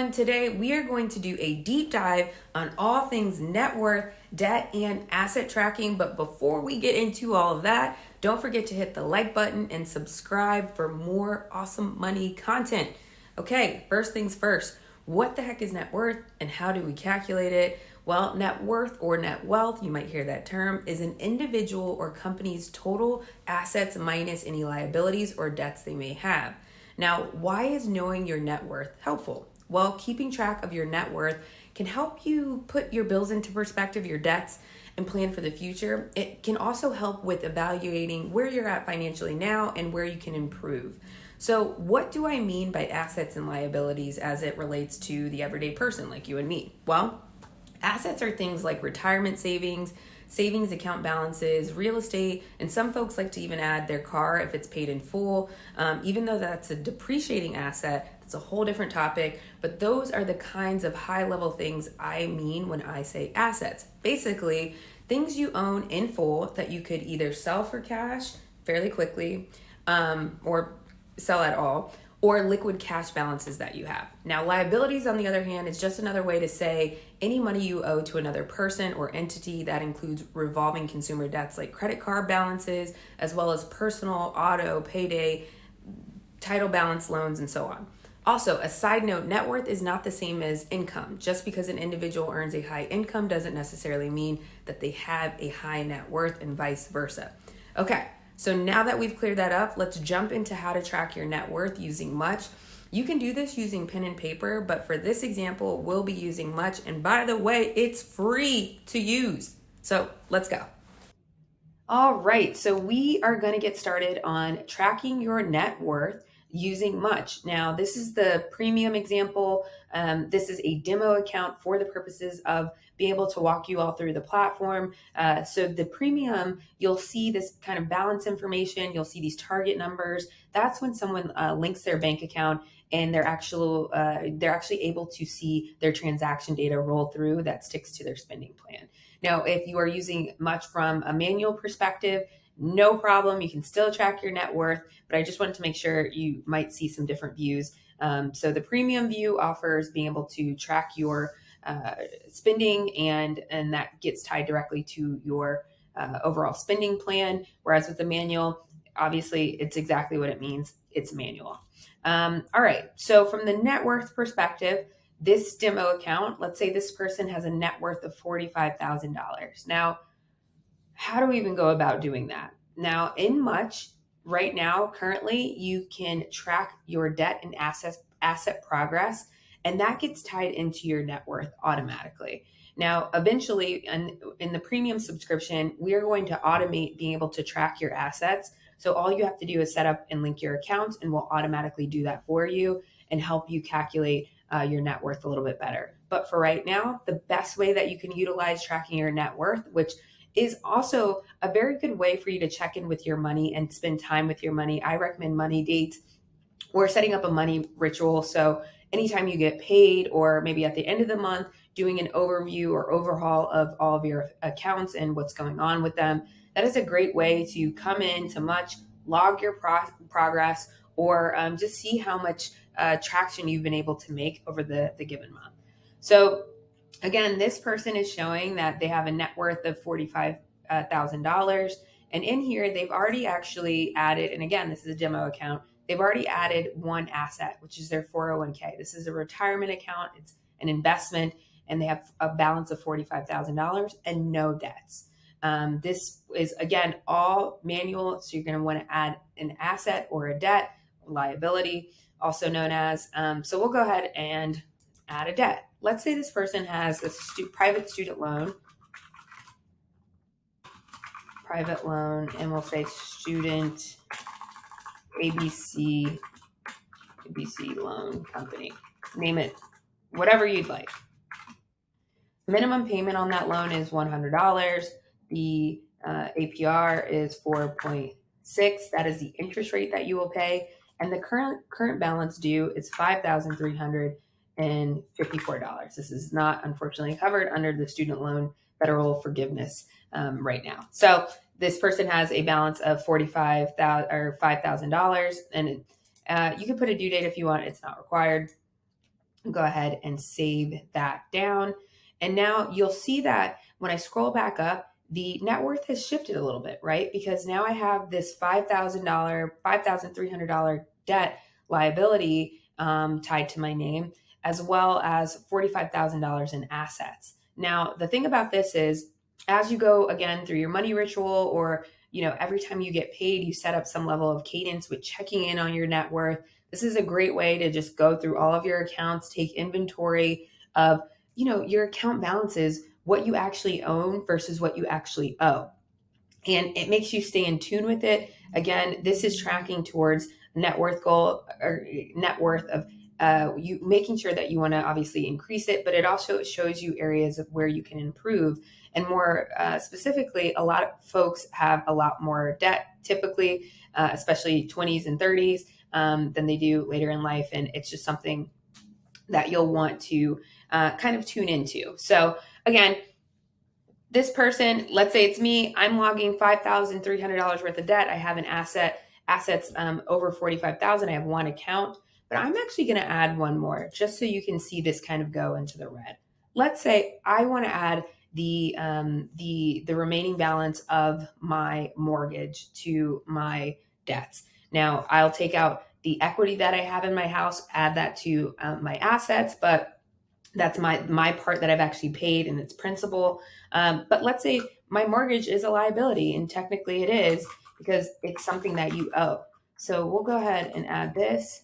everyone. Today we are going to do a deep dive on all things net worth, debt, and asset tracking. But before we get into all of that, don't forget to hit the like button and subscribe for more awesome money content. Okay, first things first. What the heck is net worth and how do we calculate it? Well, net worth or net wealth, you might hear that term, is an individual or company's total assets minus any liabilities or debts they may have. Now, why is knowing your net worth helpful? Well, keeping track of your net worth can help you put your bills into perspective, your debts, and plan for the future. It can also help with evaluating where you're at financially now and where you can improve. So, what do I mean by assets and liabilities as it relates to the everyday person like you and me? Well, assets are things like retirement savings, savings account balances, real estate, and some folks like to even add their car if it's paid in full. Even though that's a depreciating asset, that's a whole different topic, but those are the kinds of high-level things I mean when I say assets. Basically, things you own in full that you could either sell for cash fairly quickly, or sell at all, or liquid cash balances that you have. Now, liabilities, on the other hand, is just another way to say any money you owe to another person or entity. That includes revolving consumer debts like credit card balances, as well as personal, auto, payday, title balance loans, and so on. Also, a side note, net worth is not the same as income. Just because an individual earns a high income doesn't necessarily mean that they have a high net worth and vice versa. Okay. So now that we've cleared that up, let's jump into how to track your net worth using Much. You can do this using pen and paper, but for this example, we'll be using Much. And by the way, it's free to use. So let's go. All right, so we are going to get started on tracking your net worth using Much. Now, this is the premium example. This is a demo account for the purposes of being able to walk you all through the platform. So the premium, you'll see this kind of balance information. You'll see these target numbers. That's when someone links their bank account and they're actually able to see their transaction data roll through that sticks to their spending plan. Now, if you are using Much from a manual perspective, no problem. You can still track your net worth, but I just wanted to make sure you might see some different views. So the premium view offers being able to track your spending, and that gets tied directly to your overall spending plan. Whereas with the manual, obviously, it's exactly what it means. It's manual. All right. So from the net worth perspective, this demo account, let's say this person has a net worth of $45,000. Now, how do we even go about doing that? Now, in Much, right now, currently, you can track your debt and asset progress, and that gets tied into your net worth automatically. Now, eventually, in the premium subscription, we are going to automate being able to track your assets. So all you have to do is set up and link your accounts, and we'll automatically do that for you and help you calculate your net worth a little bit better. But for right now, the best way that you can utilize tracking your net worth, which is also a very good way for you to check in with your money and spend time with your money. I recommend money dates or setting up a money ritual. So anytime you get paid, or maybe at the end of the month, doing an overview or overhaul of all of your accounts and what's going on with them. That is a great way to come in to Much, log your progress, or just see how much traction you've been able to make over the given month. So again, this person is showing that they have a net worth of $45,000. And in here, they've already actually added, and again, this is a demo account, they've already added one asset, which is their 401k. This is a retirement account. It's an investment, and they have a balance of $45,000 and no debts. This is, again, all manual. So you're going to want to add an asset or a debt, liability, also known as. So we'll go ahead and add a debt. Let's say this person has a private student loan, and we'll say student ABC loan company. Name it whatever you'd like. Minimum payment on that loan is $100. The APR is 4.6. That is the interest rate that you will pay. And the current balance due is $5,354. This is not, unfortunately, covered under the student loan federal forgiveness right now. So this person has a balance of $5,000, and you can put a due date if you want. It's not required. Go ahead and save that down. And now you'll see that when I scroll back up, the net worth has shifted a little bit, right? Because now I have this $5,300 debt liability tied to my name, as well as $45,000 in assets. Now, the thing about this is, as you go again through your money ritual, or every time you get paid, you set up some level of cadence with checking in on your net worth. This is a great way to just go through all of your accounts, take inventory of, your account balances, what you actually own versus what you actually owe. And it makes you stay in tune with it. Again, this is tracking towards net worth goal, or net worth of you making sure that you want to obviously increase it, but it also shows you areas of where you can improve. And more specifically, a lot of folks have a lot more debt typically, especially 20s and 30s, than they do later in life. And it's just something that you'll want to kind of tune into. So again, this person, let's say it's me, I'm logging $5,300 worth of debt. I have an assets over 45,000. I have one account, but I'm actually going to add one more just so you can see this kind of go into the red. Let's say I want to add the remaining balance of my mortgage to my debts. Now I'll take out the equity that I have in my house, add that to my assets, but that's my part that I've actually paid, and it's principal. But let's say my mortgage is a liability, and technically it is because it's something that you owe. So we'll go ahead and add this.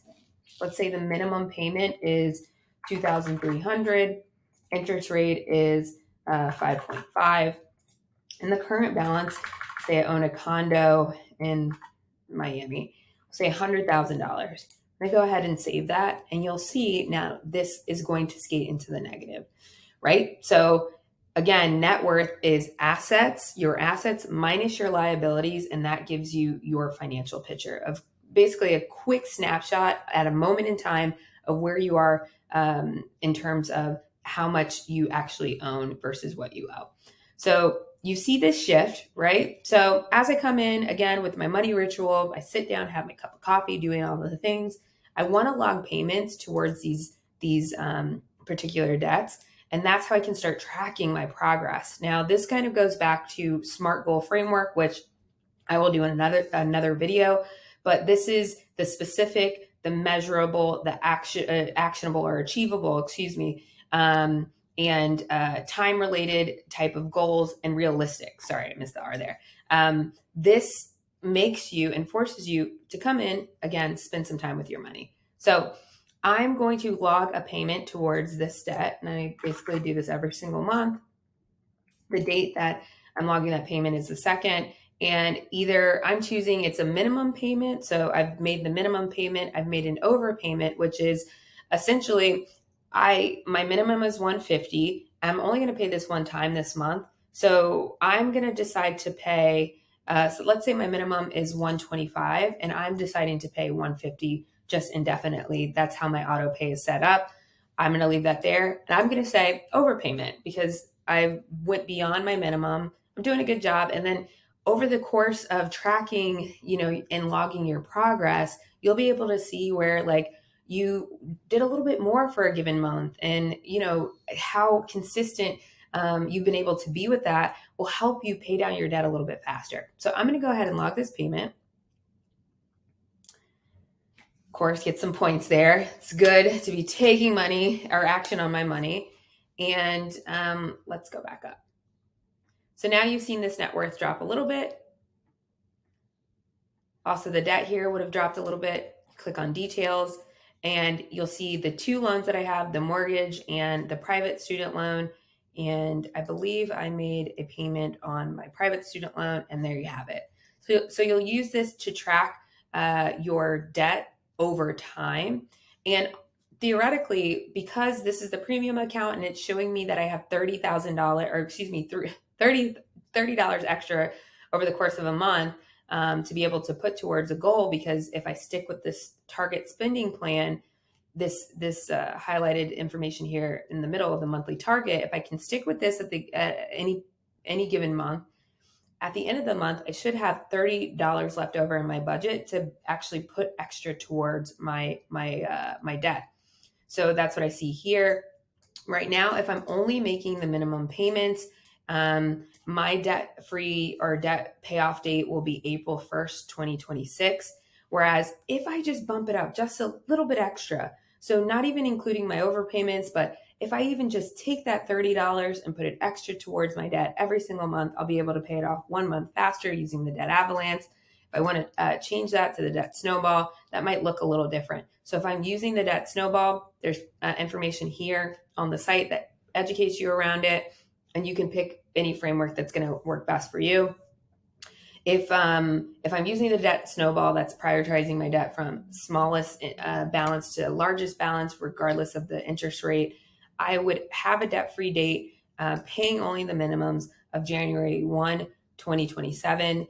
Let's say the minimum payment is $2,300. Interest rate is 5.5. And the current balance, say I own a condo in Miami, say $100,000. I go ahead and save that, and you'll see now this is going to skate into the negative, right? So again, net worth is assets, your assets minus your liabilities, and that gives you your financial picture of basically a quick snapshot at a moment in time of where you are in terms of how much you actually own versus what you owe. So you see this shift, right? So as I come in again with my money ritual, I sit down, have my cup of coffee, doing all of the things. I want to log payments towards these particular debts, and that's how I can start tracking my progress. Now, this kind of goes back to SMART goal framework, which I will do in another video. But this is the specific, the measurable, the actionable or achievable, and time-related type of goals, and realistic. Sorry, I missed the R there. This makes you and forces you to come in, again, spend some time with your money. So I'm going to log a payment towards this debt, and I basically do this every single month. The date that I'm logging that payment is the 2nd, and either I'm choosing it's a minimum payment, so I've made the minimum payment, I've made an overpayment, which is essentially my minimum is $150. I'm only going to pay this one time this month, so I'm going to decide to pay. So let's say my minimum is $125, and I'm deciding to pay $150 just indefinitely. That's how my auto pay is set up. I'm going to leave that there, and I'm going to say overpayment because I went beyond my minimum. I'm doing a good job, and then over the course of tracking, and logging your progress, you'll be able to see where you did a little bit more for a given month, and how consistent you've been able to be with that will help you pay down your debt a little bit faster. So I'm going to go ahead and log this payment. Of course, get some points there. It's good to be taking money or action on my money. And let's go back up. So now you've seen this net worth drop a little bit. Also, the debt here would have dropped a little bit. Click on details, and you'll see the two loans that I have, the mortgage and the private student loan. And I believe I made a payment on my private student loan, and there you have it. So you'll use this to track your debt over time. And theoretically, because this is the premium account and it's showing me that I have $30 extra over the course of a month to be able to put towards a goal, because if I stick with this target spending plan, this highlighted information here in the middle of the monthly target, if I can stick with this at any given month, at the end of the month, I should have $30 left over in my budget to actually put extra towards my debt. So that's what I see here. Right now, if I'm only making the minimum payments, my debt free or debt payoff date will be April 1st, 2026. Whereas if I just bump it up just a little bit extra, so not even including my overpayments, but if I even just take that $30 and put it extra towards my debt every single month, I'll be able to pay it off 1 month faster using the debt avalanche. If I want to change that to the debt snowball, that might look a little different. So if I'm using the debt snowball, there's information here on the site that educates you around it, and you can pick any framework that's going to work best for you. If I'm using the debt snowball, that's prioritizing my debt from smallest balance to largest balance, regardless of the interest rate. I would have a debt-free date, paying only the minimums of January 1, 2027.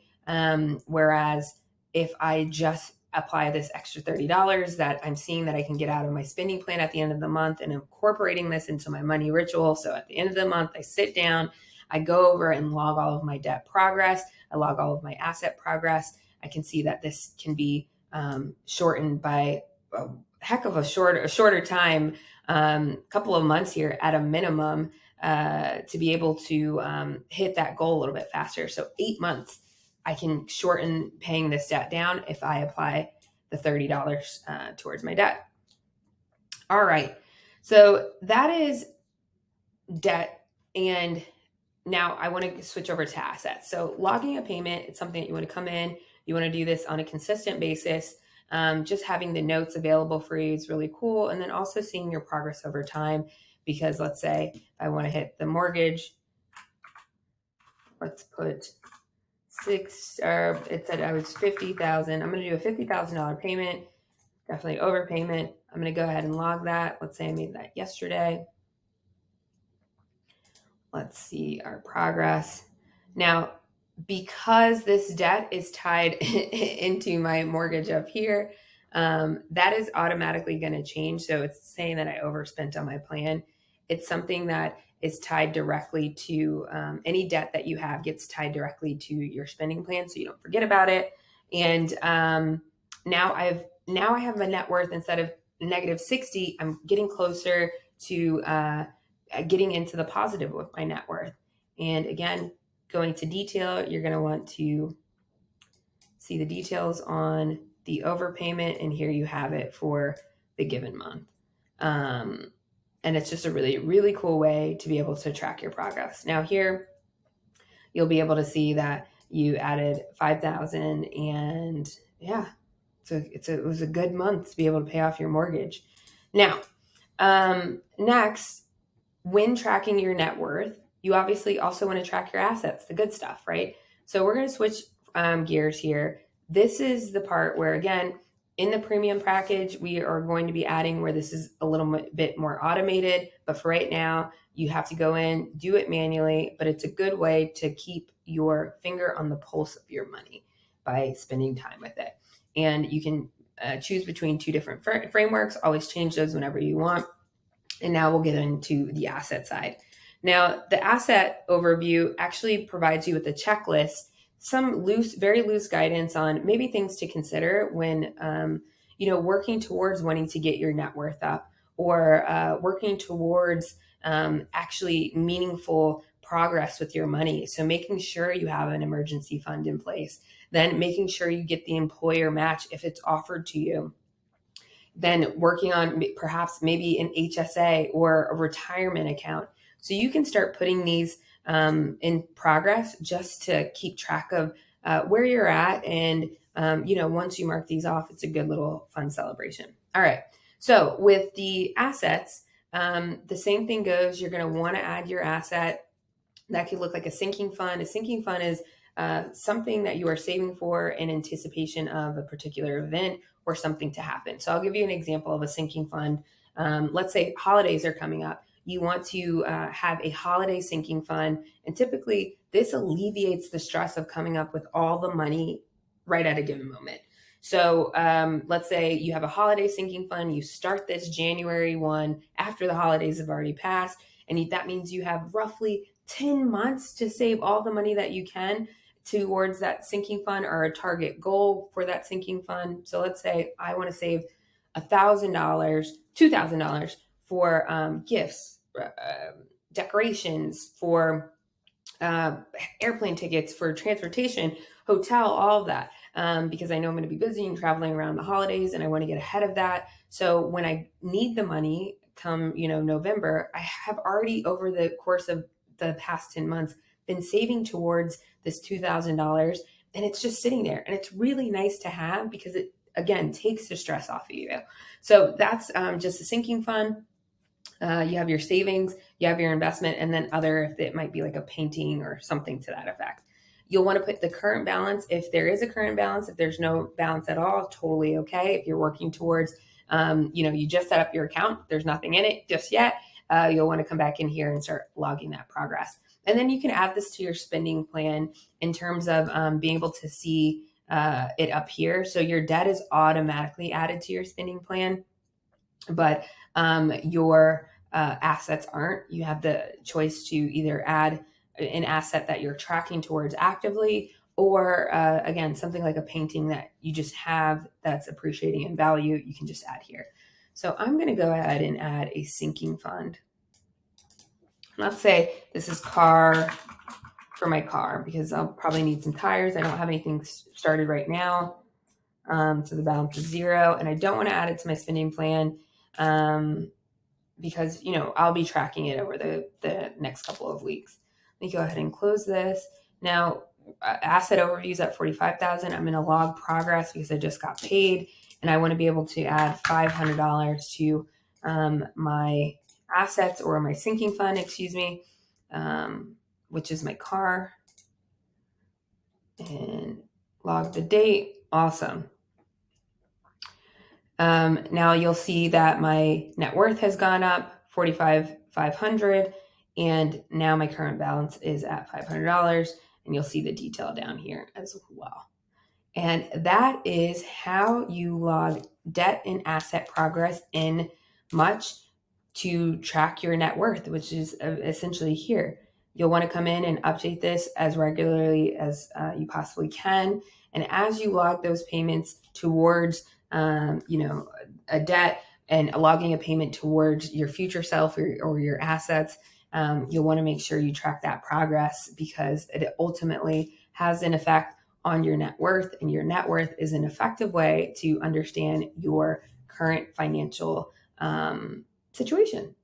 Whereas if I just apply this extra $30 that I'm seeing that I can get out of my spending plan at the end of the month and incorporating this into my money ritual. So at the end of the month, I sit down, I go over and log all of my debt progress. I log all of my asset progress. I can see that this can be shortened by a heck of a shorter time, couple of months here at a minimum, to be able to hit that goal a little bit faster. So 8 months, I can shorten paying this debt down if I apply the $30 towards my debt. All right. So that is debt. And now I want to switch over to assets. So logging a payment, it's something that you want to come in. You want to do this on a consistent basis. Just having the notes available for you is really cool. And then also seeing your progress over time, because let's say I want to hit the mortgage. Let's put it said I was 50,000. I'm going to do a $50,000 payment, definitely overpayment. I'm going to go ahead and log that. Let's say I made that yesterday. Let's see our progress. Now, because this debt is tied into my mortgage up here, that is automatically going to change. So it's saying that I overspent on my plan. It's something that is tied directly to any debt that you have gets tied directly to your spending plan, so you don't forget about it. And now I have a net worth instead of negative 60. I'm getting closer to getting into the positive with my net worth. And again, going to detail, you're going to want to see the details on the overpayment, and here you have it for the given month. And it's just a really, really cool way to be able to track your progress. Now here, you'll be able to see that you added 5,000, and yeah, so it was a good month to be able to pay off your mortgage. Now, next, when tracking your net worth, you obviously also want to track your assets, the good stuff, right? So we're going to switch gears here. This is the part where, again, in the premium package, we are going to be adding where this is a little bit more automated. But for right now, you have to go in, do it manually, but it's a good way to keep your finger on the pulse of your money by spending time with it. And you can choose between two different frameworks, always change those whenever you want. And now we'll get into the asset side. Now, the asset overview actually provides you with a checklist, some very loose guidance on maybe things to consider when, working towards wanting to get your net worth up, or working towards actually meaningful progress with your money. So making sure you have an emergency fund in place, then making sure you get the employer match if it's offered to you. Then working on perhaps maybe an HSA or a retirement account. So you can start putting these in progress just to keep track of where you're at. And, once you mark these off, it's a good little fun celebration. All right. So with the assets, the same thing goes. You're going to want to add your asset. That could look like a sinking fund. A sinking fund is something that you are saving for in anticipation of a particular event or something to happen. So I'll give you an example of a sinking fund. Let's say holidays are coming up. You want to have a holiday sinking fund. And typically this alleviates the stress of coming up with all the money right at a given moment. So let's say you have a holiday sinking fund. You start this January 1 after the holidays have already passed. And that means you have roughly 10 months to save all the money that you can towards that sinking fund or a target goal for that sinking fund. So let's say I want to save $1,000, $2,000 for gifts, decorations, for uh, airplane tickets, for transportation, hotel, all of that. Because I know I'm going to be busy and traveling around the holidays, and I want to get ahead of that. So when I need the money come, November, I have already over the course of the past 10 months been saving towards this $2,000, and it's just sitting there. And it's really nice to have because it, again, takes the stress off of you. So that's just a sinking fund. You have your savings, you have your investment, and then other, if it might be like a painting or something to that effect. You'll want to put the current balance, if there is a current balance. If there's no balance at all, totally okay. If you're working towards, you just set up your account, there's nothing in it just yet, you'll want to come back in here and start logging that progress. And then you can add this to your spending plan in terms of being able to see it up here. So your debt is automatically added to your spending plan, but your assets aren't. You have the choice to either add an asset that you're tracking towards actively, or again, something like a painting that you just have that's appreciating in value, you can just add here. So I'm going to go ahead and add a sinking fund. Let's say this is for my car, because I'll probably need some tires. I don't have anything started right now. So the balance is 0, and I don't want to add it to my spending plan because, I'll be tracking it over the next couple of weeks. Let me go ahead and close this. Now, asset overview is at 45,000. I'm going to log progress because I just got paid, and I want to be able to add $500 to my assets, or my sinking fund, which is my car, and log the date. Awesome. Now you'll see that my net worth has gone up 45,500, and now my current balance is at $500, and you'll see the detail down here as well. And that is how you log debt and asset progress in Much to track your net worth, which is essentially here. You'll want to come in and update this as regularly as you possibly can. And as you log those payments towards, a debt, and logging a payment towards your future self or your assets, you'll want to make sure you track that progress, because it ultimately has an effect on your net worth, and your net worth is an effective way to understand your current financial situation.